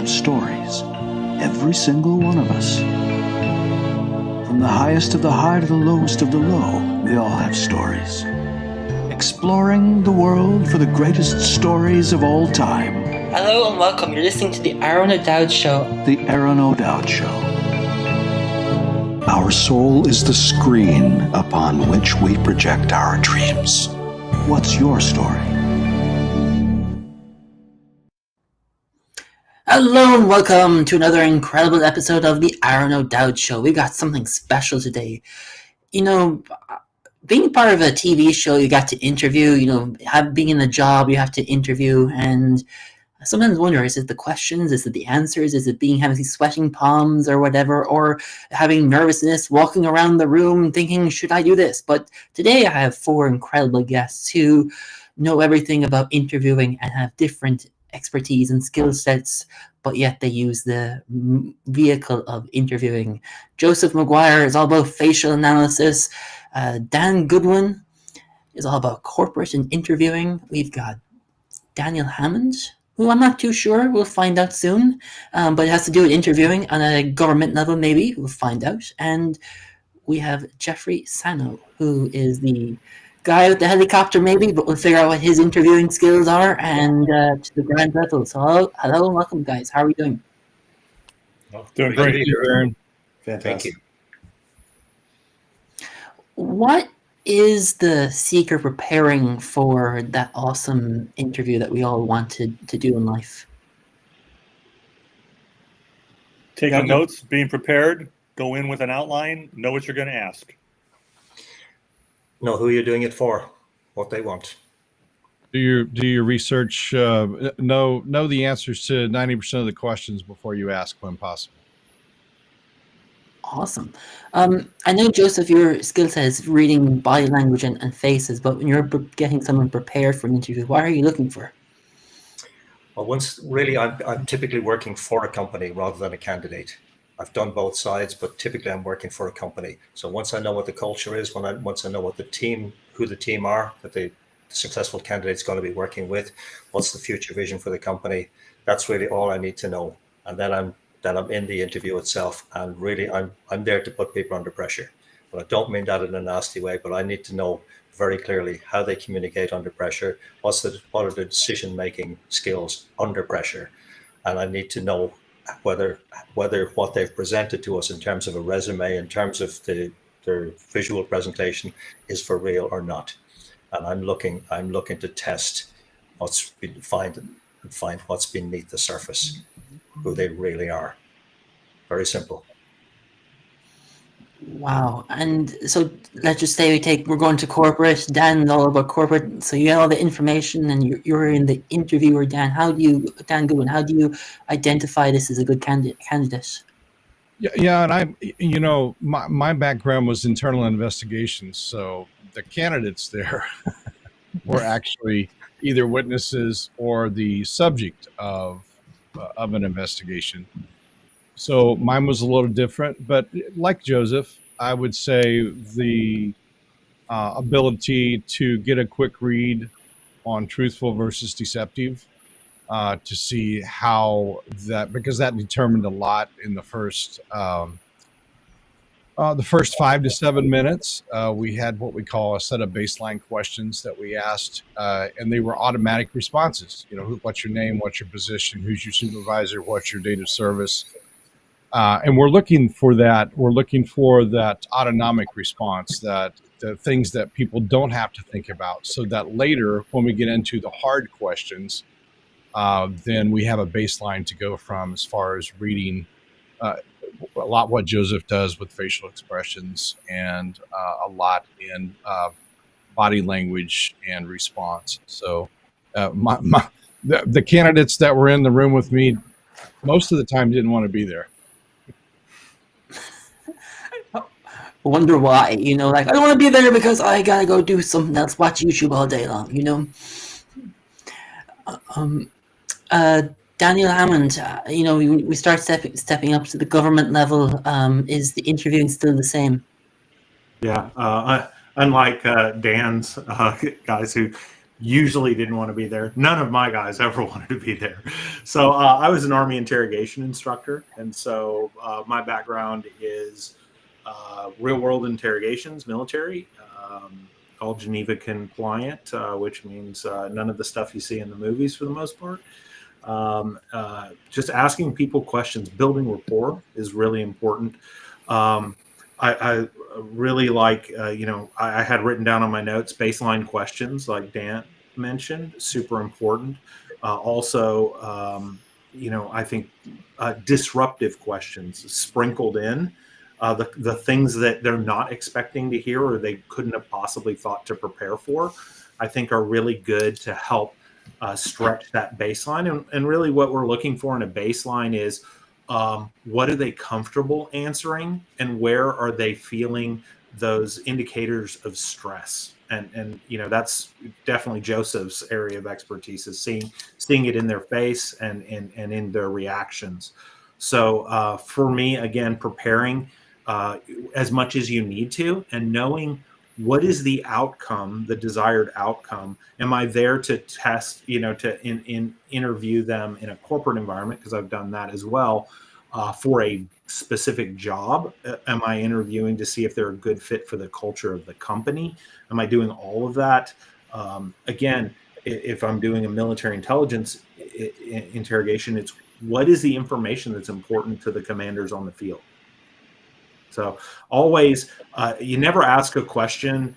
have stories. Every single one of us. From the highest of the high to the lowest of the low, we all have stories. Exploring the world for the greatest stories of all time. Hello and welcome. You're listening to the Aron O'Dowd Show. The Aron O'Dowd Show. Our soul is the screen upon which we project our dreams. What's your story? Hello and welcome to another incredible episode of the Aron O'Dowd Show. We got something special today. You know, being part of a TV show, you got to interview, being in a job, you have to interview, and I sometimes wonder, is it the questions, is it the answers, is it having these sweating palms or whatever, or having nervousness, walking around the room thinking, should I do this? But today I have four incredible guests who know everything about interviewing and have different expertise and skill sets, but yet they use the vehicle of interviewing. Joseph McGuire is all about facial analysis. Dan Goodwin is all about corporate and interviewing. We've got Daniel Hammond, who I'm not too sure. We'll find out soon. But it has to do with interviewing on a government level, maybe. We'll find out. And we have Jeffrey Sanow, who is the guy with the helicopter, maybe, but we'll figure out what his interviewing skills are and to the ground level. So hello and welcome, guys. How are we doing? Doing great, Aaron. Fantastic. Thank you. What is the secret preparing for that awesome interview that we all wanted to do in life? Taking notes, being prepared, go in with an outline, know what you're going to ask. Know who you're doing it for, what they want. Do your research, know the answers to 90% of the questions before you ask when possible. Awesome. I know, Joseph, your skill set is reading body language and faces, but when you're getting someone prepared for an interview, what are you looking for? Well, I'm typically working for a company rather than a candidate. I've done both sides, but typically I'm working for a company. So once I know what the culture is, once I know what who the team are, that the successful candidate's going to be working with, what's the future vision for the company, that's really all I need to know. And then I'm in the interview itself, and really I'm there to put people under pressure. But I don't mean that in a nasty way, but I need to know very clearly how they communicate under pressure, what are the decision-making skills under pressure, and I need to know whether what they've presented to us in terms of a resume, in terms of their visual presentation, is for real or not. And I'm looking to test find what's beneath the surface, who they really are. Very simple. Wow. And so let's just say we're going to corporate. Dan's all about corporate. So you have all the information and you're in the interviewer, Dan. Dan Goodwin, how do you identify this as a good candidate? Yeah. And my background was internal investigations. So the candidates there were actually either witnesses or the subject of an investigation. So mine was a little different, but like Joseph, I would say the ability to get a quick read on truthful versus deceptive, to see how because that determined a lot in the first 5 to 7 minutes. We had what we call a set of baseline questions that we asked, and they were automatic responses. What's your name? What's your position? Who's your supervisor? What's your date of service? And we're looking for that. We're looking for that autonomic response, that the things that people don't have to think about, so that later, when we get into the hard questions, then we have a baseline to go from as far as reading a lot what Joseph does with facial expressions and a lot in body language and response. So the candidates that were in the room with me most of the time didn't want to be there. Wonder why, I don't want to be there because I gotta go do something else, watch YouTube all day long, Daniel Hammond, we start stepping up to the government level. Is the interviewing still the same? Yeah, unlike Dan's guys who usually didn't want to be there. None of my guys ever wanted to be there. So I was an Army interrogation instructor. And so my background is real world interrogations, military, all Geneva compliant, which means none of the stuff you see in the movies for the most part. Just asking people questions, building rapport is really important. I really like, I had written down on my notes baseline questions like Dan mentioned, super important. Also, I think disruptive questions sprinkled in, the things that they're not expecting to hear or they couldn't have possibly thought to prepare for, I think are really good to help stretch that baseline. And really what we're looking for in a baseline is what are they comfortable answering and where are they feeling those indicators of stress? And that's definitely Joseph's area of expertise, is seeing it in their face and in their reactions. So for me, again, preparing as much as you need to and knowing what is the outcome, the desired outcome. Am I there to test, to interview them in a corporate environment, because I've done that as well, for a specific job? Am I interviewing to see if they're a good fit for the culture of the company? Am I doing all of that? Again, if I'm doing a military intelligence interrogation, it's what is the information that's important to the commanders on the field? So always, you never ask a question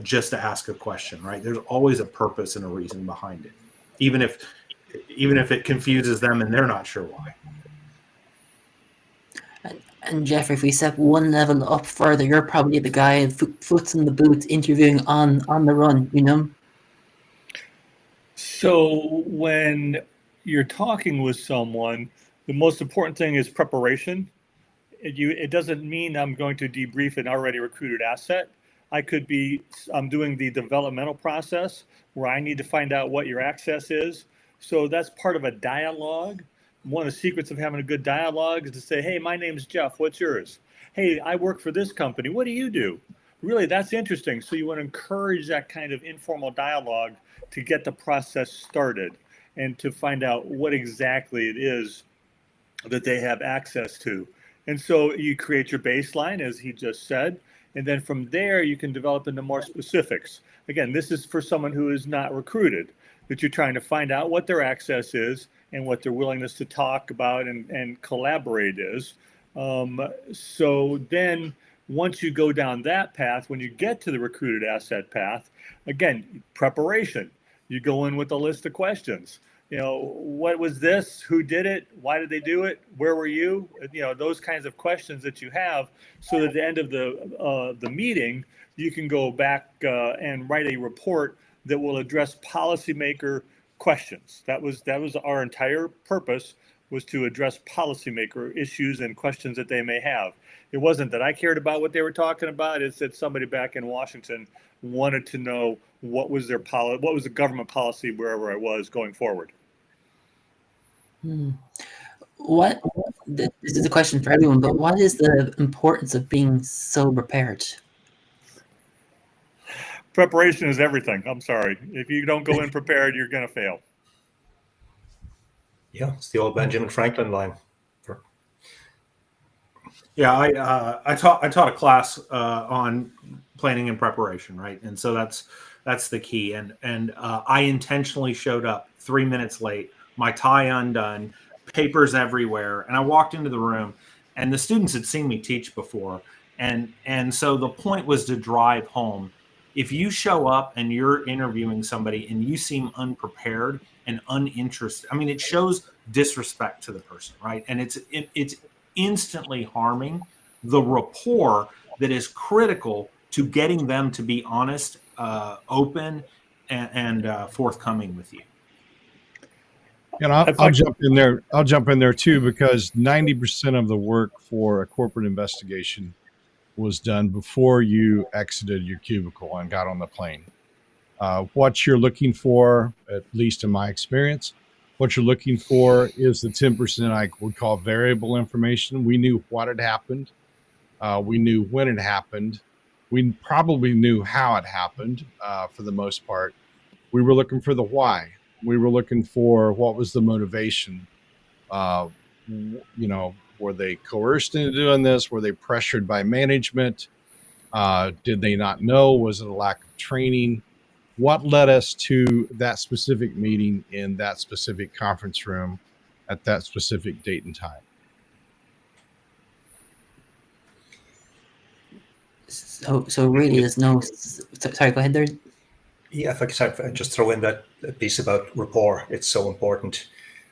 just to ask a question, right? There's always a purpose and a reason behind it, even if it confuses them and they're not sure why. And Jeff, if we step one level up further, you're probably the guy foots in the boots interviewing on the run, So when you're talking with someone, the most important thing is preparation. It doesn't mean I'm going to debrief an already recruited asset. I'm doing the developmental process where I need to find out what your access is. So that's part of a dialogue. One of the secrets of having a good dialogue is to say, hey, my name's Jeff, what's yours? Hey, I work for this company, what do you do? Really, that's interesting. So you want to encourage that kind of informal dialogue to get the process started and to find out what exactly it is that they have access to. And so you create your baseline, as he just said, and then from there you can develop into more specifics. Again, this is for someone who is not recruited, that you're trying to find out what their access is and what their willingness to talk about and collaborate is. So then once you go down that path, when you get to the recruited asset path, again, preparation. You go in with a list of questions. What was this? Who did it? Why did they do it? Where were you? Those kinds of questions that you have, so that at the end of the meeting, you can go back and write a report that will address policymaker questions. That was our entire purpose, was to address policymaker issues and questions that they may have. It wasn't that I cared about what they were talking about. It's that somebody back in Washington wanted to know what was their policy, what was the government policy wherever I was going forward. This is a question for everyone, but what is the importance of being so prepared? Preparation is everything. I'm sorry. If you don't go in prepared, you're going to fail. Yeah, it's the old Benjamin Franklin line. Yeah, I taught a class on planning and preparation, right? And so that's the key. And I intentionally showed up 3 minutes late, my tie undone, papers everywhere, and I walked into the room, and the students had seen me teach before, and so the point was to drive home. If you show up and you're interviewing somebody and you seem unprepared and uninterested, I mean, it shows disrespect to the person, right? And it's instantly harming the rapport that is critical to getting them to be honest, open, and forthcoming with you. And I'll jump in there. I'll jump in there too, because 90% of the work for a corporate investigation was done before you exited your cubicle and got on the plane. What you're looking for, at least in my experience, what you're looking for is the 10% I would call variable information. We knew what had happened. We knew when it happened. We probably knew how it happened for the most part. We were looking for the why. We were looking for what was the motivation. Uh, were they coerced into doing this? Were they pressured by management? Did they not know? Was it a lack of training? What led us to that specific meeting in that specific conference room at that specific date and time? So really, there's no. Sorry, go ahead there. Yeah, if I could just throw in that piece about rapport, it's so important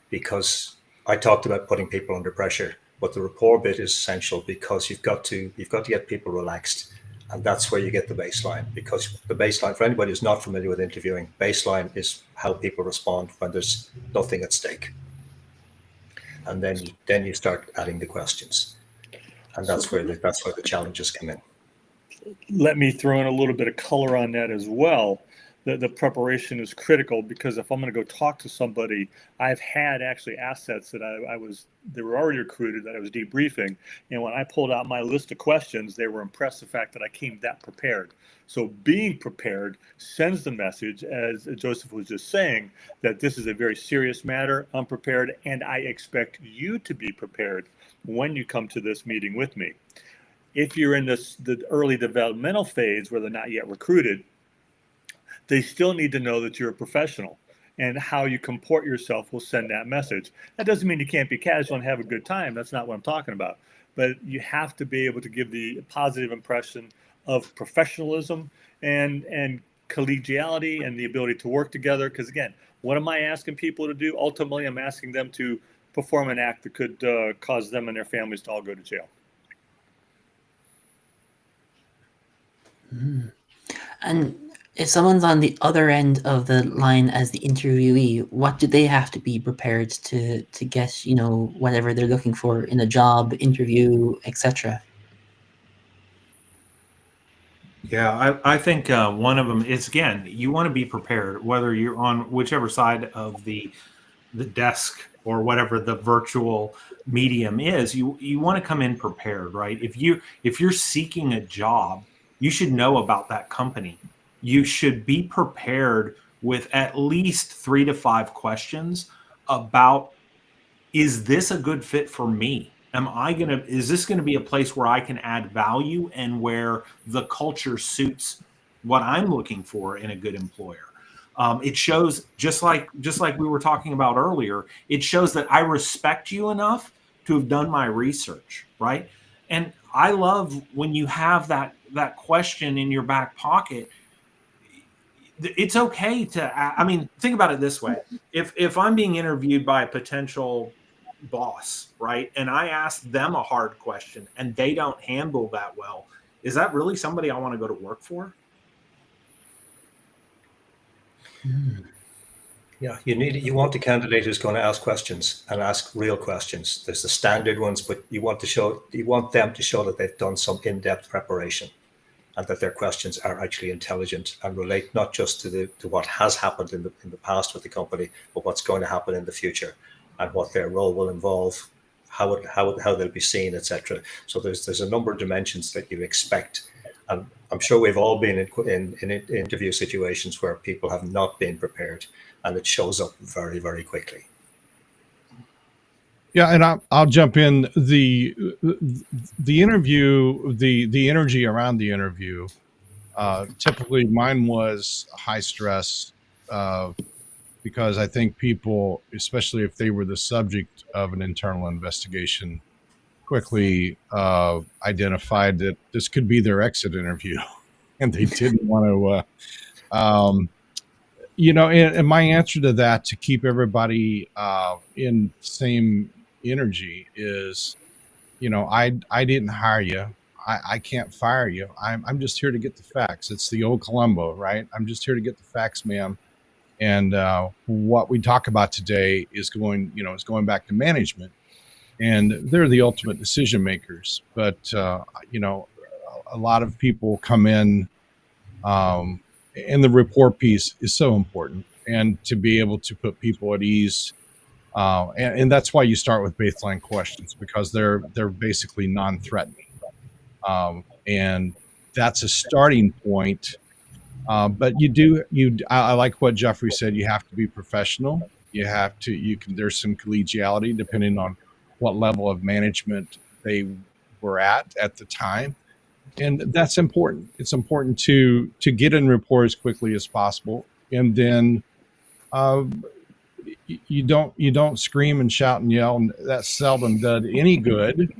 because I talked about putting people under pressure, but the rapport bit is essential because you've got to get people relaxed, and that's where you get the baseline. Because the baseline, for anybody who's not familiar with interviewing, baseline is how people respond when there's nothing at stake, and then you start adding the questions, and that's where the challenges come in. Let me throw in a little bit of color on that as well. The preparation is critical because if I'm going to go talk to somebody, I've had actually assets that they were already recruited that I was debriefing. And when I pulled out my list of questions, they were impressed the fact that I came that prepared. So being prepared sends the message, as Joseph was just saying, that this is a very serious matter. I'm prepared, and I expect you to be prepared when you come to this meeting with me. If you're in the early developmental phase where they're not yet recruited, they still need to know that you're a professional, and how you comport yourself will send that message. That doesn't mean you can't be casual and have a good time. That's not what I'm talking about. But you have to be able to give the positive impression of professionalism and collegiality and the ability to work together. Because again, what am I asking people to do? Ultimately, I'm asking them to perform an act that could cause them and their families to all go to jail. And if someone's on the other end of the line as the interviewee, what do they have to be prepared to get, whatever they're looking for in a job, interview, etc.? Yeah, I think one of them is, again, you want to be prepared, whether you're on whichever side of the desk or whatever the virtual medium is. You want to come in prepared, right? If you're seeking a job, you should know about that company. You should be prepared with at least 3 to 5 questions about, is this a good fit for me? Is this going to be a place where I can add value and where the culture suits what I'm looking for in a good employer? It shows, just like we were talking about earlier, it shows that I respect you enough to have done my research, right? And I love when you have that question in your back pocket. It's okay to, think about it this way. If I'm being interviewed by a potential boss, right, and I ask them a hard question and they don't handle that well, is that really somebody I want to go to work for? Yeah, you want a candidate who's going to ask questions and ask real questions. There's the standard ones, but you want them to show that they've done some in-depth preparation and that their questions are actually intelligent and relate not just to what has happened in the past with the company, but what's going to happen in the future and what their role will involve, how they'll be seen, etc. So there's a number of dimensions that you expect. And I'm sure we've all been in interview situations where people have not been prepared, and it shows up very, very quickly. Yeah, and I'll jump in. The interview, the energy around the interview, typically mine was high stress, because I think people, especially if they were the subject of an internal investigation, quickly identified that this could be their exit interview, and they didn't want to. And my answer to that, to keep everybody in the same energy, is, I didn't hire you. I can't fire you. I'm just here to get the facts. It's the old Columbo, right? I'm just here to get the facts, ma'am. And what we talk about today is going back to management, and they're the ultimate decision makers. But a lot of people come in, and the rapport piece is so important, and to be able to put people at ease. And that's why you start with baseline questions, because they're basically non-threatening, and that's a starting point But I like what Jeffrey said. You have to be professional. There's some collegiality depending on what level of management they were at the time. And that's important. It's important to get in rapport as quickly as possible. And then, you don't scream and shout and yell, and that seldom did any good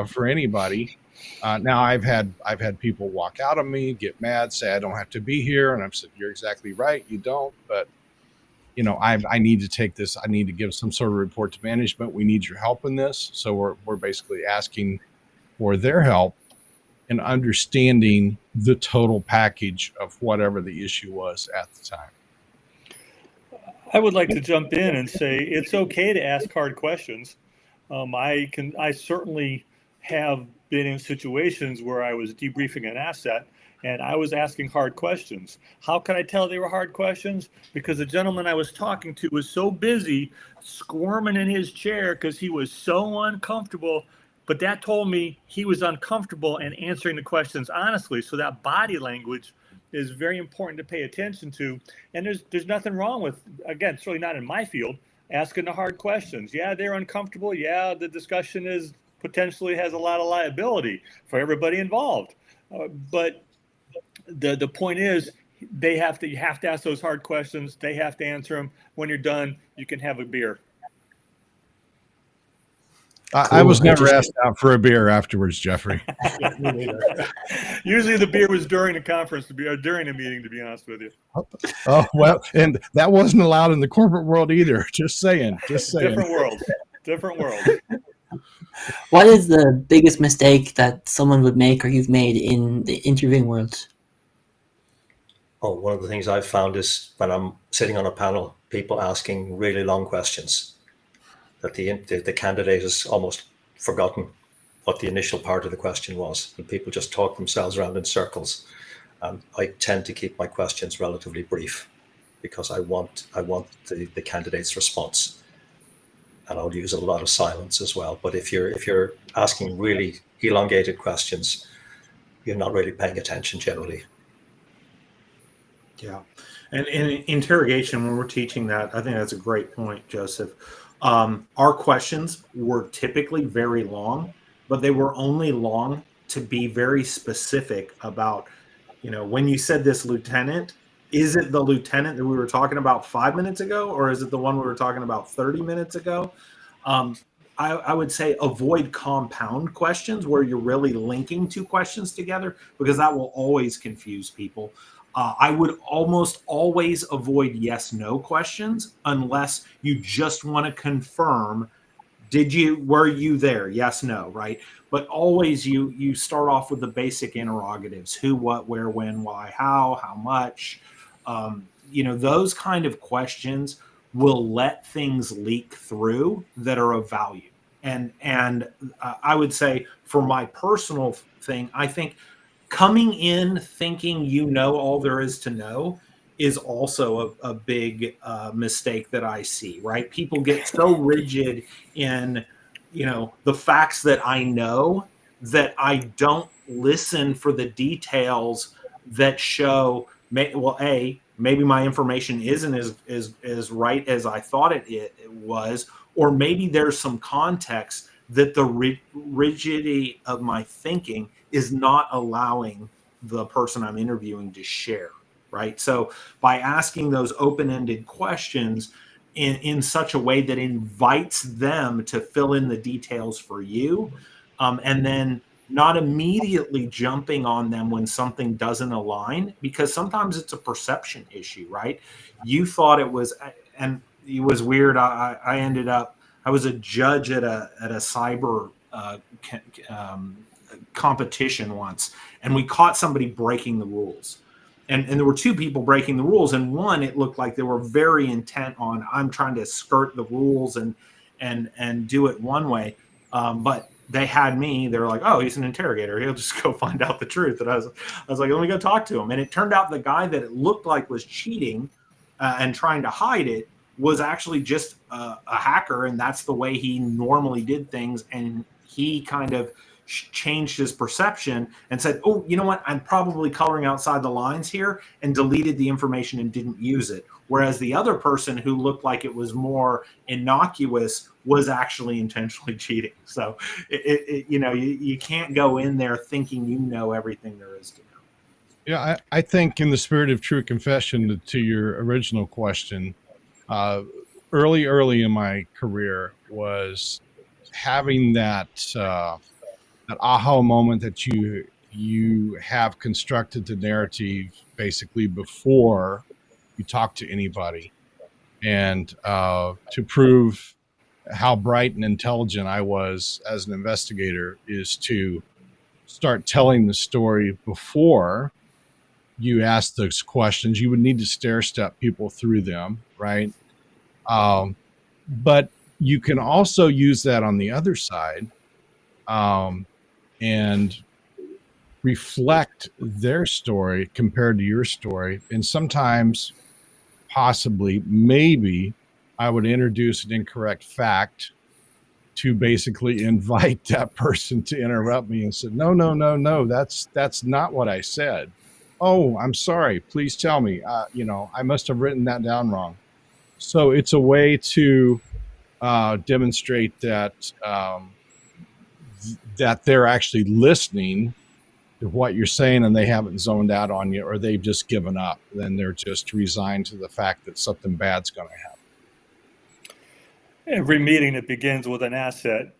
for anybody. Now I've had people walk out on me, get mad, say I don't have to be here, and I've said you're exactly right, you don't. But I need to take this. I need to give some sort of report to management. We need your help in this. So we're basically asking for their help in understanding the total package of whatever the issue was at the time. I would like to jump in and say it's okay to ask hard questions. I certainly have been in situations where I was debriefing an asset and I was asking hard questions. How can I tell they were hard questions? Because the gentleman I was talking to was so busy squirming in his chair because he was so uncomfortable. But that told me he was uncomfortable and answering the questions honestly. So that body language is very important to pay attention to. And there's nothing wrong with, again, it's really not in my field, asking the hard questions. Yeah, they're uncomfortable. Yeah, the discussion potentially has a lot of liability for everybody involved. But the point is, you have to ask those hard questions. They have to answer them. When you're done, you can have a beer. I was never asked out for a beer afterwards, Jeffrey. Usually the beer was during the conference, or during the meeting, to be honest with you. Oh, well, and that wasn't allowed in the corporate world either. Just saying. Different world. What is the biggest mistake that someone would make or you've made in the interviewing world? Oh, one of the things I've found is when I'm sitting on a panel, people asking really long questions, that the candidate has almost forgotten what the initial part of the question was, and people just talk themselves around in circles. And I tend to keep my questions relatively brief because I want the candidate's response, and I'll use a lot of silence as well. But if you're asking really elongated questions, you're not really paying attention generally. Yeah, and in interrogation, when we're teaching that, I think that's a great point, Joseph. Our questions were typically very long, but they were only long to be very specific about, when you said this lieutenant, is it the lieutenant that we were talking about 5 minutes ago, or is it the one we were talking about 30 minutes ago? I would say avoid compound questions where you're really linking two questions together, because that will always confuse people. I would almost always avoid yes/no questions unless you just want to confirm, were you there? Yes, no, right? But always you start off with the basic interrogatives: who, what, where, when, why, how much. Those kind of questions will let things leak through that are of value. And I would say, for my personal thing, I think coming in thinking all there is to know is also a big mistake that I see, right? People get so rigid in, the facts that I know, that I don't listen for the details that show, maybe my information isn't as right as I thought it was, or maybe there's some context that the rigidity of my thinking is not allowing the person I'm interviewing to share, right? So by asking those open-ended questions in such a way that invites them to fill in the details for you, and then not immediately jumping on them when something doesn't align, because sometimes it's a perception issue, right? You thought it was, and it was weird. I was a judge at a cyber competition once, and we caught somebody breaking the rules. And there were two people breaking the rules, and one, it looked like they were very intent on, I'm trying to skirt the rules and do it one way. But they had me, they were like, oh, he's an interrogator, he'll just go find out the truth. And I was like, let me go talk to him. And it turned out the guy that it looked like was cheating and trying to hide it was actually just a hacker, and that's the way he normally did things. And he kind of changed his perception and said, oh, you know what, I'm probably coloring outside the lines here, and deleted the information and didn't use it. Whereas the other person who looked like it was more innocuous was actually intentionally cheating. So, you can't go in there thinking you know everything there is to know. Yeah, I think in the spirit of true confession to your original question, early in my career was having that aha moment that you have constructed the narrative basically before you talk to anybody, and to prove how bright and intelligent I was as an investigator is to start telling the story before you ask those questions. You would need to stair step people through them, right? But you can also use that on the other side, and reflect their story compared to your story. And sometimes, possibly, maybe, I would introduce an incorrect fact to basically invite that person to interrupt me and say, no, that's not what I said. Oh, I'm sorry. Please tell me. I must have written that down wrong. So it's a way to demonstrate that that they're actually listening to what you're saying, and they haven't zoned out on you, or they've just given up. Then they're just resigned to the fact that something bad's going to happen. Every meeting that begins with an asset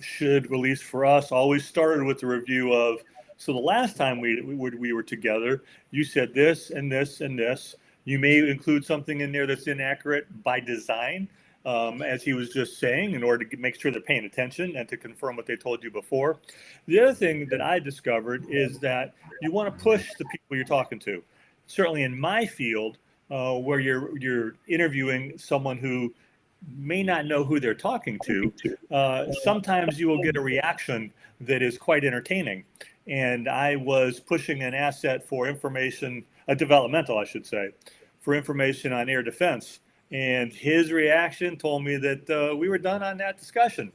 should, at least for us, always started with the review of, so the last time we were together, you said this and this and this. You may include something in there that's inaccurate by design, as he was just saying, in order to make sure they're paying attention and to confirm what they told you before. The other thing that I discovered is that you want to push the people you're talking to. Certainly in my field, where you're interviewing someone who may not know who they're talking to, sometimes you will get a reaction that is quite entertaining. And I was pushing an asset for information, a developmental, I should say, for information on air defense. And his reaction told me that we were done on that discussion.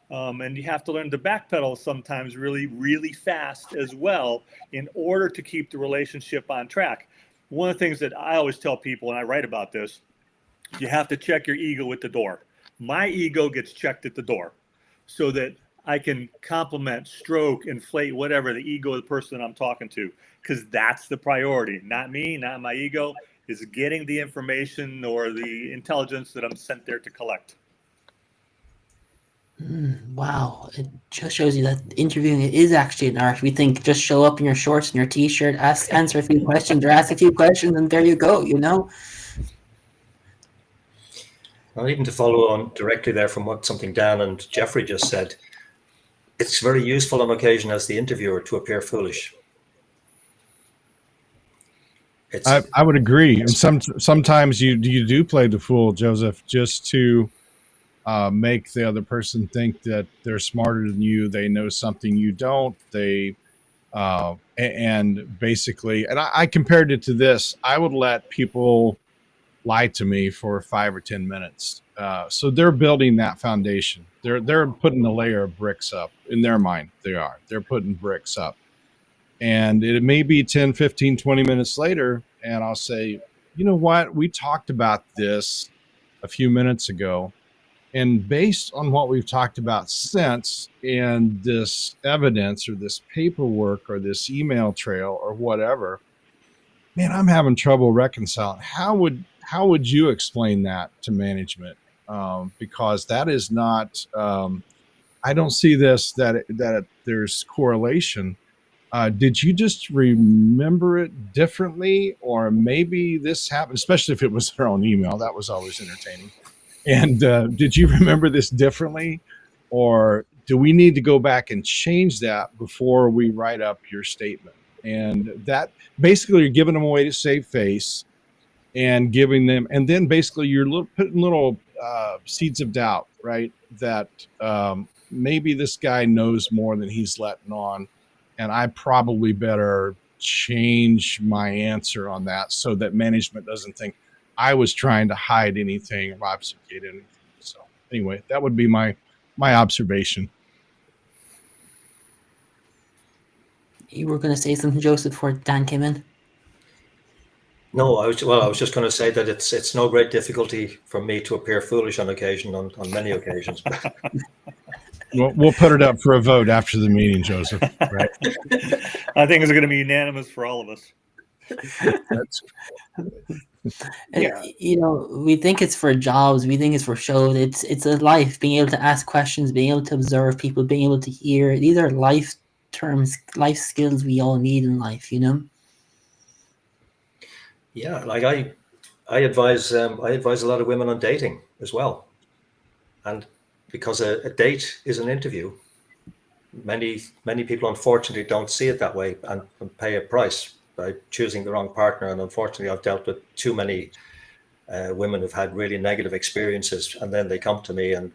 And you have to learn to backpedal sometimes really, really fast as well in order to keep the relationship on track. One of the things that I always tell people, and I write about this, you have to check your ego at the door. My ego gets checked at the door so that I can compliment, stroke, inflate, whatever, the ego of the person I'm talking to, because that's the priority. Not me, not my ego, is getting the information or the intelligence that I'm sent there to collect. Wow. It just shows you that interviewing is actually an art. We think just show up in your shorts and your t-shirt, answer a few questions or ask a few questions, and there you go, Well, even to follow on directly there from what something Dan and Jeffrey just said, it's very useful on occasion as the interviewer to appear foolish. I would agree. And sometimes you do play the fool, Joseph, just to make the other person think that they're smarter than you. They know something you don't. And basically, and I compared it to this. I would let people lie to me for 5 or 10 minutes. So they're building that foundation. They're putting a layer of bricks up in their mind. They're putting bricks up. And it may be 10, 15, 20 minutes later, and I'll say, you know what? We talked about this a few minutes ago. And based on what we've talked about since, and this evidence or this paperwork or this email trail or whatever, man, I'm having trouble reconciling. How would you explain that to management? Because that is not, I don't see this, that there's correlation. Did you just remember it differently? Or maybe this happened, especially if it was their own email. That was always entertaining. And did you remember this differently? Or do we need to go back and change that before we write up your statement? And that basically you're giving them a way to save face and giving them, and then basically you're putting little seeds of doubt, right? That maybe this guy knows more than he's letting on. And I probably better change my answer on that so that management doesn't think I was trying to hide anything or obfuscate anything. So anyway, that would be my observation. You were going to say something, Joseph, before Dan came in? No, I was just going to say that it's no great difficulty for me to appear foolish on occasion, on many occasions. We'll put it up for a vote after the meeting, Joseph. Right? I think it's going to be unanimous for all of us. That's, Yeah. You know, we think it's for jobs, we think it's for shows. It's a life, being able to ask questions, being able to observe people, being able to hear. These are life terms, life skills we all need in life, you know? Yeah, like I advise a lot of women on dating as well, and because a date is an interview, many people unfortunately don't see it that way and pay a price by choosing the wrong partner. And unfortunately, I've dealt with too many women who've had really negative experiences, and then they come to me and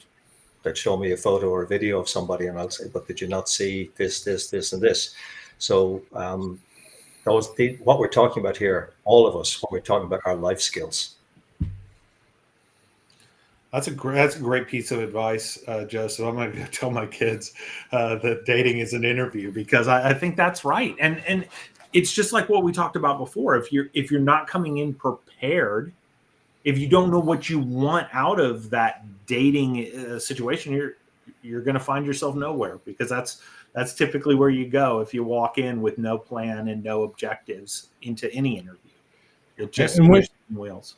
they'd show me a photo or a video of somebody, and I'll say, "But did you not see this, and this?" So what we're talking about here, all of us, what we're talking about are life skills. That's a great piece of advice, Joseph. I'm going to tell my kids that dating is an interview, because I think that's right. And it's just like what we talked about before. If you're not coming in prepared, if you don't know what you want out of that dating situation, you're going to find yourself nowhere, because that's typically where you go if you walk in with no plan and no objectives into any interview. It just wheels.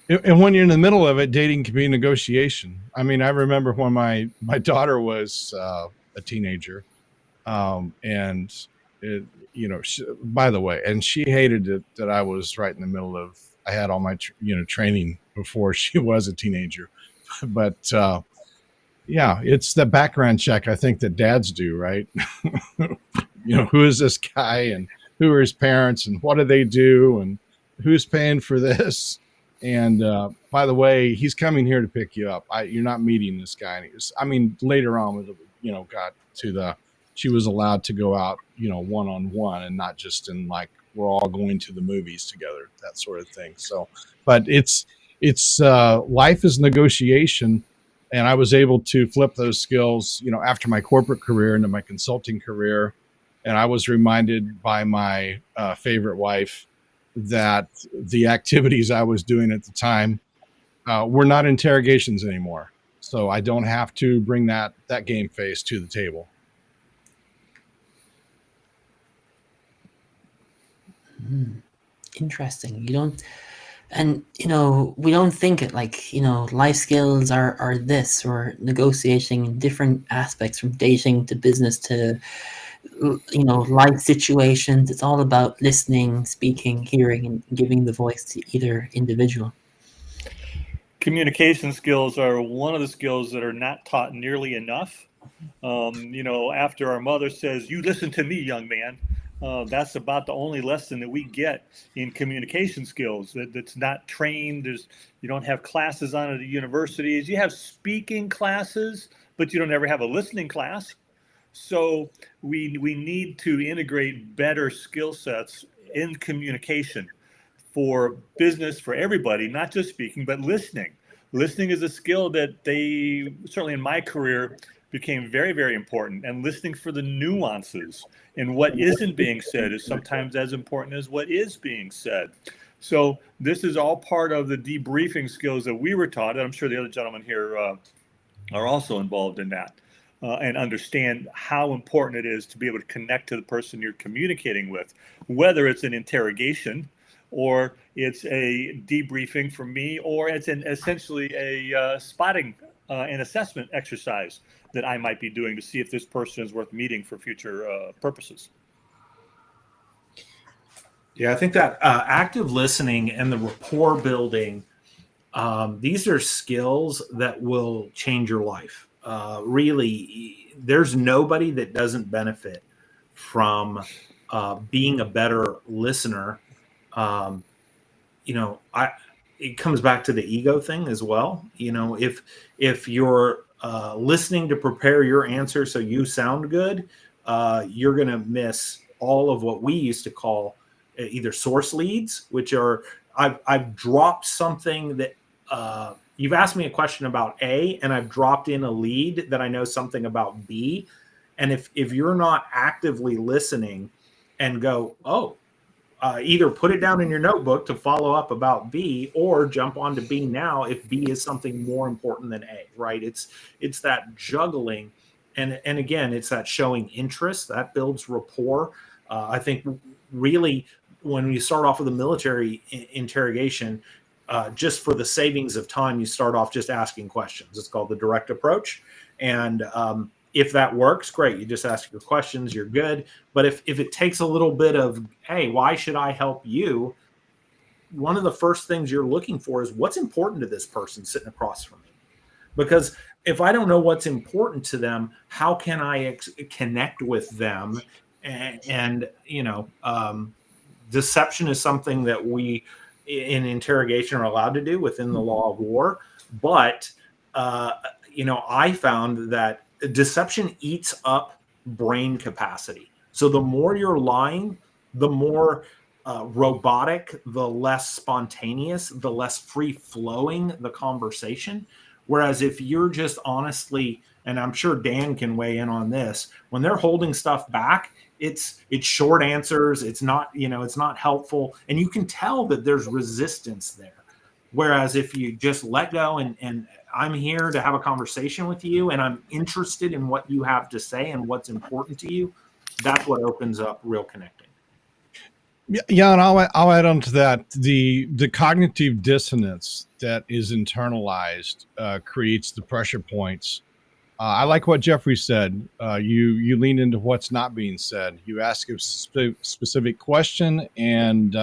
And when you're in the middle of it, dating can be negotiation. I mean, I remember when my daughter was a teenager, and by the way, and she hated it that I was right in the middle of. I had all my training before she was a teenager, but yeah, it's the background check I think that dads do, right? Who is this guy, and who are his parents, and what do they do, and who's paying for this? And by the way, he's coming here to pick you up. You're not meeting this guy. And later on, got to she was allowed to go out, one-on-one, and not just in like we're all going to the movies together, that sort of thing. So, but it's life is negotiation, and I was able to flip those skills, after my corporate career into my consulting career, and I was reminded by my favorite wife that the activities I was doing at the time were not interrogations anymore. So I don't have to bring that game face to the table. Interesting. We don't think it like, life skills are this, or negotiating in different aspects, from dating to business to life situations. It's all about listening, speaking, hearing, and giving the voice to either individual. Communication skills are one of the skills that are not taught nearly enough. After our mother says, "You listen to me, young man," that's about the only lesson that we get in communication skills. That's not trained. You don't have classes on it at universities. You have speaking classes, but you don't ever have a listening class. So we need to integrate better skill sets in communication for business, for everybody, not just speaking, but listening. Listening is a skill that they, certainly in my career, became very, very important. And listening for the nuances and what isn't being said is sometimes as important as what is being said. So this is all part of the debriefing skills that we were taught. And I'm sure the other gentlemen here are also involved in that. And understand how important it is to be able to connect to the person you're communicating with, whether it's an interrogation or it's a debriefing for me, or it's essentially a spotting and assessment exercise that I might be doing to see if this person is worth meeting for future purposes. Yeah, I think that active listening and the rapport building, these are skills that will change your life. Really, there's nobody that doesn't benefit from being a better listener. It comes back to the ego thing as well. If you're listening to prepare your answer so you sound good, you're going to miss all of what we used to call either source leads, which are I've dropped something that you've asked me a question about A, and I've dropped in a lead that I know something about B. And if you're not actively listening, and go, oh, either put it down in your notebook to follow up about B, or jump on to B now if B is something more important than A, right? It's that juggling. And again, it's that showing interest that builds rapport. I think really when you start off with a military interrogation, just for the savings of time, you start off just asking questions. It's called the direct approach. And if that works, great. You just ask your questions, you're good. But if it takes a little bit of, hey, why should I help you? One of the first things you're looking for is what's important to this person sitting across from me. Because if I don't know what's important to them, how can I connect with them? And deception is something that we in interrogation are allowed to do within the law of war. But, I found that deception eats up brain capacity. So the more you're lying, the more robotic, the less spontaneous, the less free flowing the conversation. Whereas if you're just honestly, and I'm sure Dan can weigh in on this, when they're holding stuff back, it's short answers. It's not, it's not helpful. And you can tell that there's resistance there. Whereas if you just let go and I'm here to have a conversation with you and I'm interested in what you have to say and what's important to you, that's what opens up real connecting. Yeah, and I'll add on to that. The cognitive dissonance that is internalized creates the pressure points. I like what Jeffrey said. You lean into what's not being said. You ask a specific question, and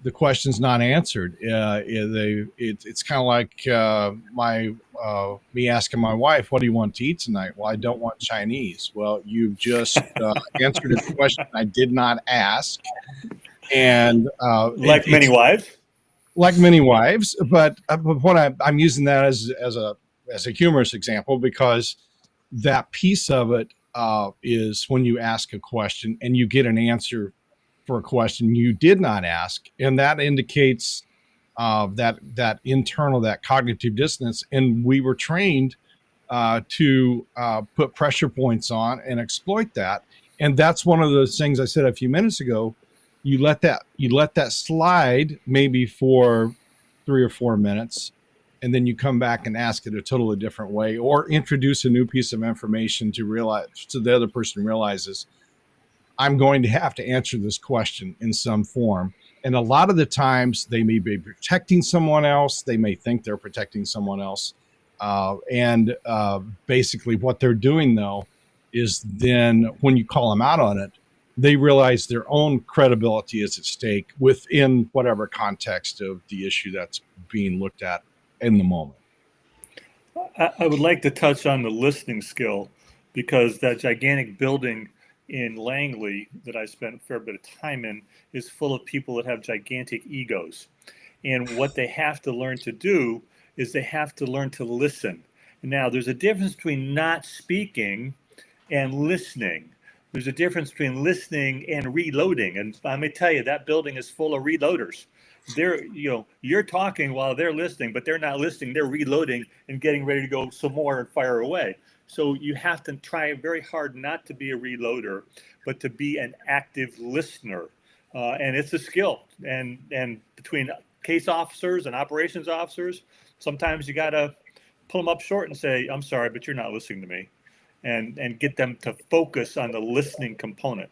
the question's not answered. It's kind of like me asking my wife, "What do you want to eat tonight?" Well, I don't want Chinese. Well, you've just answered a question I did not ask, and like many wives. Like many wives, but what I'm using that as a humorous example, because that piece of it is when you ask a question and you get an answer for a question you did not ask, and that indicates that internal, that cognitive dissonance. And we were trained to put pressure points on and exploit that. And that's one of those things I said a few minutes ago. You let that slide maybe for 3 or 4 minutes, and then you come back and ask it a totally different way, or introduce a new piece of information to the other person realizes, I'm going to have to answer this question in some form. And a lot of the times they may be protecting someone else. They may think they're protecting someone else. And basically what they're doing, though, is then when you call them out on it, they realize their own credibility is at stake within whatever context of the issue that's being looked at in the moment. I would like to touch on the listening skill, because that gigantic building in Langley that I spent a fair bit of time in is full of people that have gigantic egos. And what they have to learn to do is they have to learn to listen. Now, there's a difference between not speaking and listening. There's a difference between listening and reloading. And let me tell you, that building is full of reloaders. You're talking while they're listening, but they're not listening. They're reloading and getting ready to go some more and fire away. So you have to try very hard not to be a reloader, but to be an active listener. And it's a skill. And between case officers and operations officers, sometimes you got to pull them up short and say, I'm sorry, but you're not listening to me. And get them to focus on the listening component.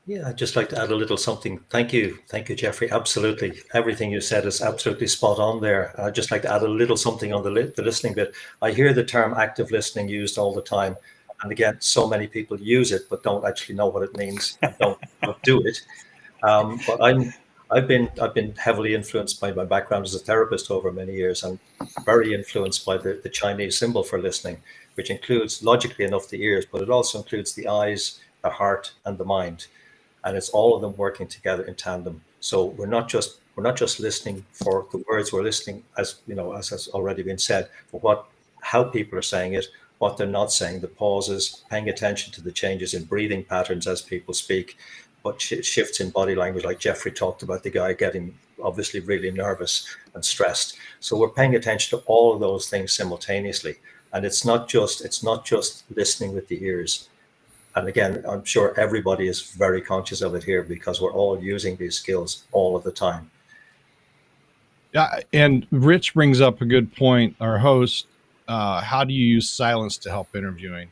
Yeah, I'd just like to add a little something. Thank you, Jeffrey. Absolutely. Everything you said is absolutely spot on there. I'd just like to add a little something on the listening bit. I hear the term active listening used all the time. And again, so many people use it, but don't actually know what it means and don't do it. But I've been heavily influenced by my background as a therapist over many years, and very influenced by the Chinese symbol for listening, which includes, logically enough, the ears, but it also includes the eyes, the heart, and the mind. And it's all of them working together in tandem. So we're not just listening for the words. We're listening, as as has already been said, for how people are saying it, what they're not saying, the pauses, paying attention to the changes in breathing patterns as people speak, what shifts in body language, like Jeffrey talked about, the guy getting obviously really nervous and stressed. So we're paying attention to all of those things simultaneously. And it's not just listening with the ears. And again, I'm sure everybody is very conscious of it here because we're all using these skills all of the time. Yeah, and Rich brings up a good point. Our host, how do you use silence to help interviewing?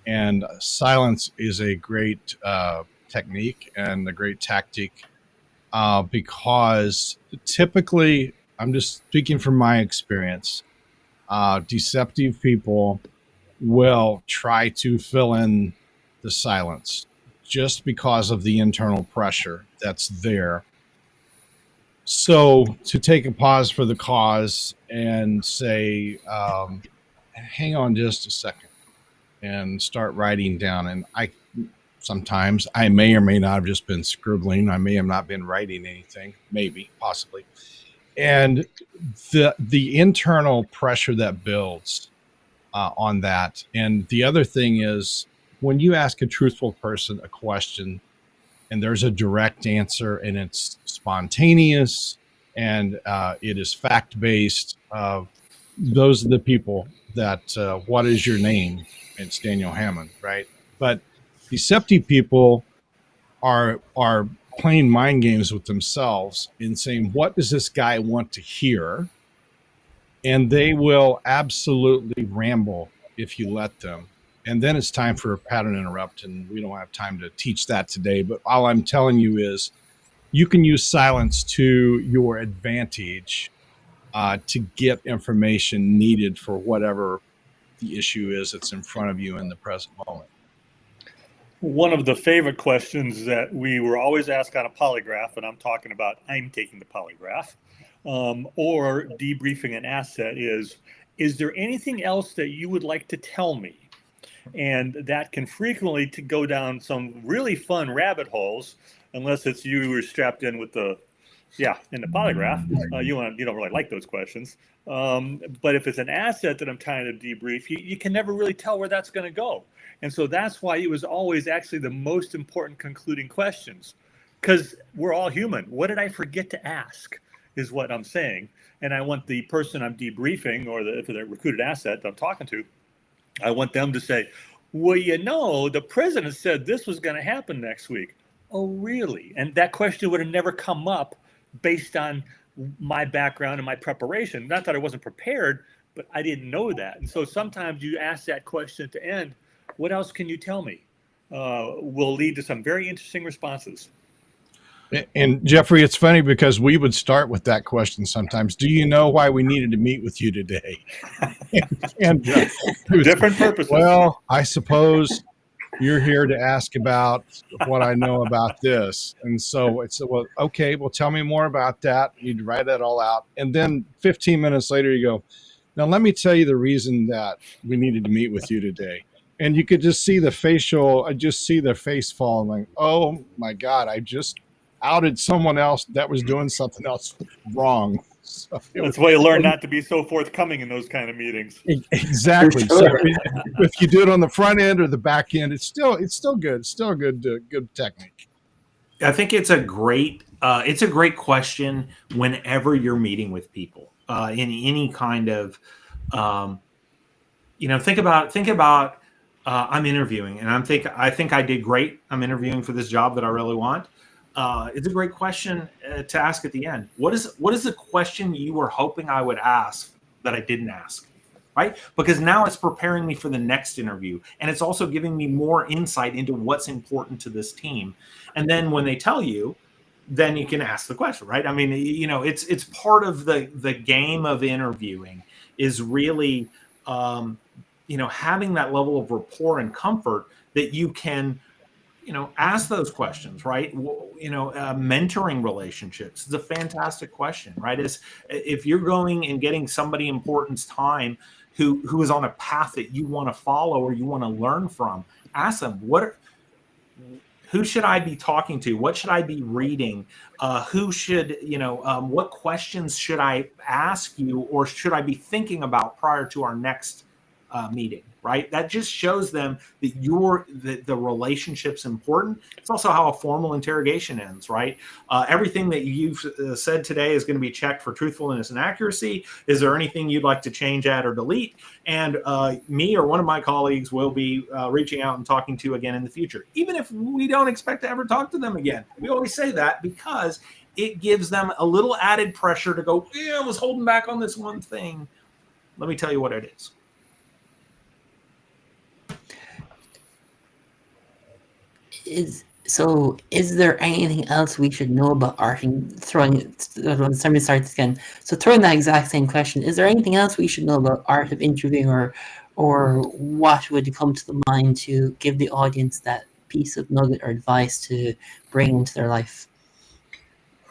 And silence is a great technique and a great tactic because typically, I'm just speaking from my experience, deceptive people will try to fill in the silence just because of the internal pressure that's there. So to take a pause for the cause and say, hang on just a second and start writing down. And sometimes I may or may not have just been scribbling. I may have not been writing anything, maybe, possibly. And the internal pressure that builds on that. And the other thing is when you ask a truthful person a question and there's a direct answer and it's spontaneous and it is fact-based, those are the people that, what is your name? It's Daniel Hammond, right? But deceptive people are playing mind games with themselves and saying, what does this guy want to hear? And they will absolutely ramble if you let them. And then it's time for a pattern interrupt. And we don't have time to teach that today. But all I'm telling you is you can use silence to your advantage to get information needed for whatever the issue is that's in front of you in the present moment. One of the favorite questions that we were always asked on a polygraph, and I'm talking about I'm taking the polygraph, or debriefing an asset is there anything else that you would like to tell me? And that can frequently to go down some really fun rabbit holes, unless it's you who are strapped in with the polygraph. You don't really like those questions. But if it's an asset that I'm trying to debrief, you can never really tell where that's going to go. And so that's why it was always actually the most important concluding questions, because we're all human. What did I forget to ask is what I'm saying. And I want the person I'm debriefing or the recruited asset that I'm talking to, I want them to say, well, the president said this was going to happen next week. Oh, really? And that question would have never come up based on my background and my preparation. Not that I wasn't prepared, but I didn't know that. And so sometimes you ask that question at the end, what else can you tell me? Will lead to some very interesting responses. And Jeffrey, it's funny because we would start with that question sometimes. Do you know why we needed to meet with you today? and different purposes. Well, I suppose you're here to ask about what I know about this. And so it's, well, okay, well, tell me more about that. You'd write that all out. And then 15 minutes later, you go, now let me tell you the reason that we needed to meet with you today. And you could just see the face fall like, oh my God, I just outed someone else that was doing something else wrong. So that's why you learn not to be so forthcoming in those kind of meetings. Exactly. Sure. So if you do it on the front end or the back end, it's still good. It's still a good technique. I think it's a great question whenever you're meeting with people in any kind of, think about I'm interviewing and I think I did great. I'm interviewing for this job that I really want. It's a great question to ask at the end. What is the question you were hoping I would ask that I didn't ask, right? Because now it's preparing me for the next interview, and it's also giving me more insight into what's important to this team. And then when they tell you, then you can ask the question, right? I mean, it's part of the game of interviewing is really, having that level of rapport and comfort that you can ask those questions, right? Mentoring relationships is a fantastic question, right? If you're going and getting somebody important's time who is on a path that you want to follow or you want to learn from, ask them, who should I be talking to? What should I be reading? What questions should I ask you or should I be thinking about prior to our next meeting, right? That just shows them that the relationship's important. It's also how a formal interrogation ends, right? Everything that you've said today is going to be checked for truthfulness and accuracy. Is there anything you'd like to change, add, or delete? And me or one of my colleagues will be reaching out and talking to you again in the future, even if we don't expect to ever talk to them again. We always say that because it gives them a little added pressure to go, yeah, I was holding back on this one thing. Let me tell you what it is. Is there anything else we should know about art? And throwing that exact same question, is there anything else we should know about art of interviewing, or what would come to the mind to give the audience that piece of nugget or advice to bring into their life?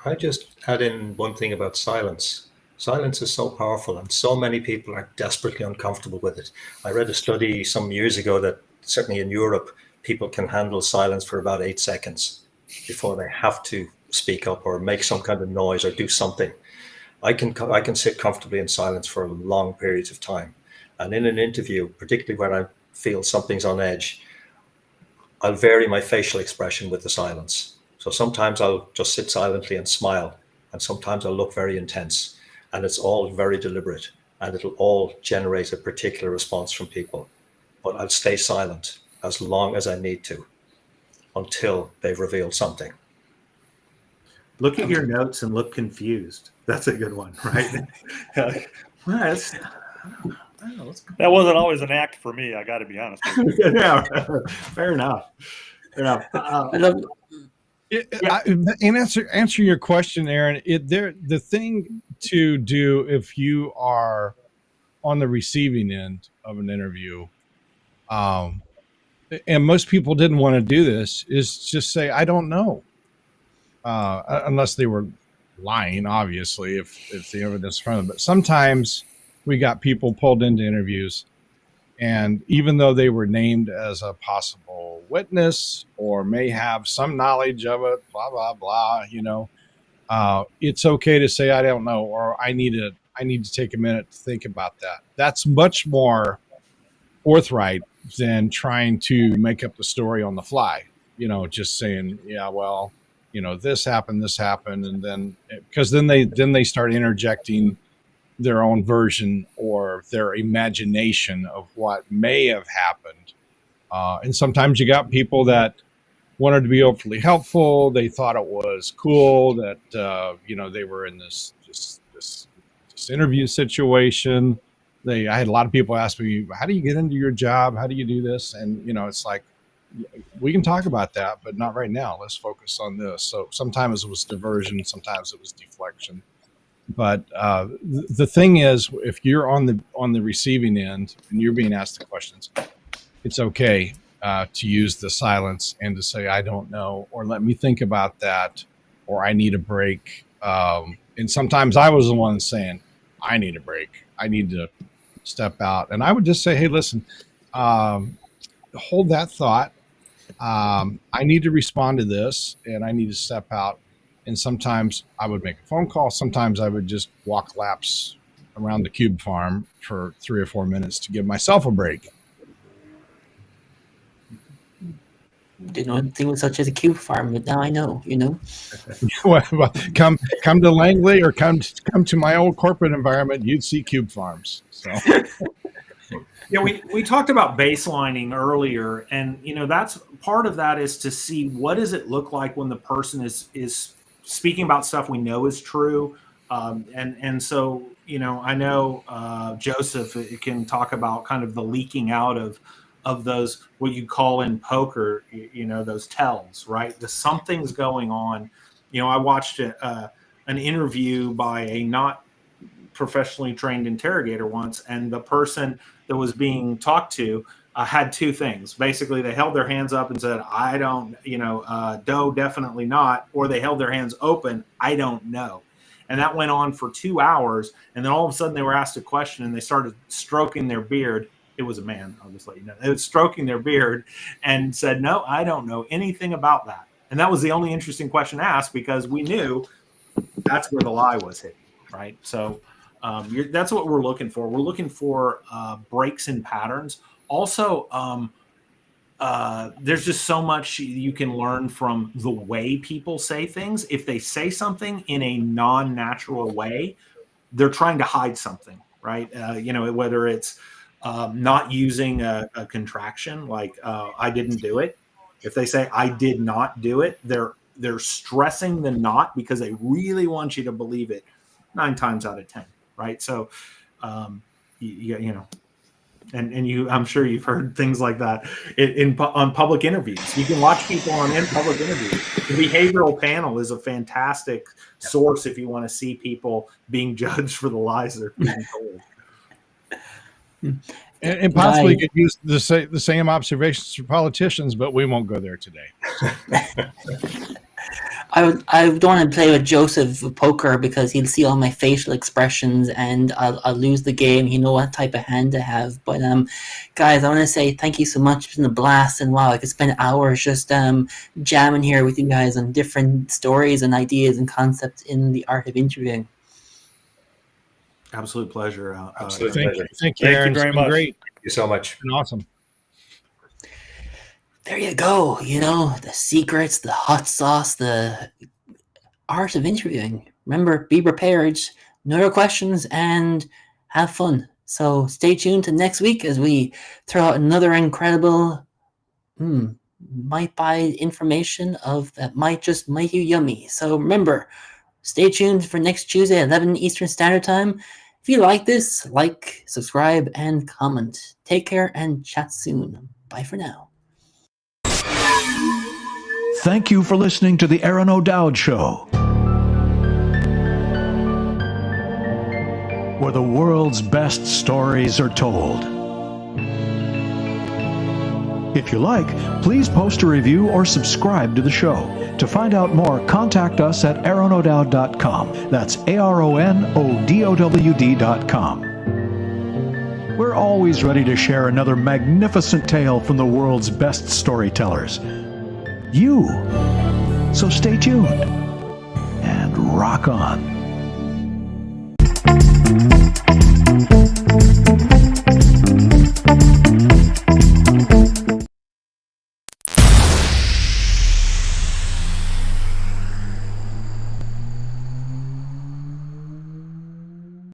I just add in one thing about silence. Silence is so powerful, and so many people are desperately uncomfortable with it. I read a study some years ago that certainly in Europe, people can handle silence for about 8 seconds before they have to speak up or make some kind of noise or do something. I can sit comfortably in silence for long periods of time. And in an interview, particularly when I feel something's on edge, I'll vary my facial expression with the silence. So sometimes I'll just sit silently and smile, and sometimes I'll look very intense. And it's all very deliberate, and it'll all generate a particular response from people. But I'll stay silent as long as I need to until they've revealed something. Look at your notes and look confused. That's a good one, right? That wasn't always an act for me, I got to be honest with you. Yeah, fair enough. In answer your question, Aaron, the thing to do if you are on the receiving end of an interview, and most people didn't want to do this, is just say, I don't know. Unless they were lying, obviously, if the evidence is in front of them. But sometimes we got people pulled into interviews, and even though they were named as a possible witness or may have some knowledge of it, blah, blah, blah, it's okay to say, I don't know, or I need to take a minute to think about that. That's much more forthright than trying to make up the story on the fly, just saying, yeah, well, this happened, and then, because then they start interjecting their own version or their imagination of what may have happened. And sometimes you got people that wanted to be overly helpful. They thought it was cool that, they were in this interview situation. I had a lot of people ask me, how do you get into your job? How do you do this? And, it's like, we can talk about that, but not right now. Let's focus on this. So sometimes it was diversion, sometimes it was deflection. But the thing is, if you're on the receiving end and you're being asked the questions, it's okay to use the silence and to say, I don't know, or let me think about that, or I need a break. And sometimes I was the one saying, I need a break. I need to step out. And I would just say, hey, listen, hold that thought. I need to respond to this, and I need to step out. And sometimes I would make a phone call. Sometimes I would just walk laps around the cube farm for 3 or 4 minutes to give myself a break. Didn't know anything was such as a cube farm, but now I know, Well, come to Langley or come to my old corporate environment, you'd see cube farms. So. Yeah, we talked about baselining earlier, and that's part of that is to see what does it look like when the person is speaking about stuff we know is true, and so I know Joseph can talk about kind of the leaking out of those, what you call in poker, those tells, right? Something's going on. I watched an interview by a not professionally trained interrogator once, and the person that was being talked to had two things. Basically, they held their hands up and said, I don't, no, definitely not. Or they held their hands open, I don't know. And that went on for 2 hours. And then all of a sudden they were asked a question and they started stroking their beard. It was a man, I'll just let you know. They were stroking their beard and said, no, I don't know anything about that. And that was the only interesting question asked, because we knew that's where the lie was hidden, right? So That's what we're looking for. We're looking for breaks in patterns. Also, there's just so much you can learn from the way people say things. If they say something in a non-natural way, they're trying to hide something, right? Whether it's not using a contraction, like I didn't do it. If they say I did not do it, they're stressing the not because they really want you to believe it 9 times out of 10, right? So, and I'm sure you've heard things like that on public interviews. You can watch people in public interviews. The behavioral panel is a fantastic source if you want to see people being judged for the lies they're being told. And possibly you could use the same observations for politicians, but we won't go there today. I don't want to play with Joseph poker because he'll see all my facial expressions and I'll lose the game. He'll know what type of hand to have. But guys, I want to say thank you so much. It's been a blast, and wow, I could spend hours just jamming here with you guys on different stories and ideas and concepts in the art of interviewing. Absolute pleasure. Absolute pleasure. Thank you, Aaron. Thank you very much. Great. Thank you so much. It's been awesome. There you go. The secrets, the hot sauce, the art of interviewing. Remember, be prepared, know your questions, and have fun. So stay tuned to next week as we throw out another incredible, might buy information that might you yummy. So remember, stay tuned for next Tuesday at 11 Eastern Standard Time. If you like this, like, subscribe, and comment. Take care and chat soon. Bye for now. Thank you for listening to the Aron O'Dowd Show, where the world's best stories are told. If you like, please post a review or subscribe to the show. To find out more, contact us at aronodowd.com. That's ARONODOWD.com. We're always ready to share another magnificent tale from the world's best storytellers. So stay tuned and rock on.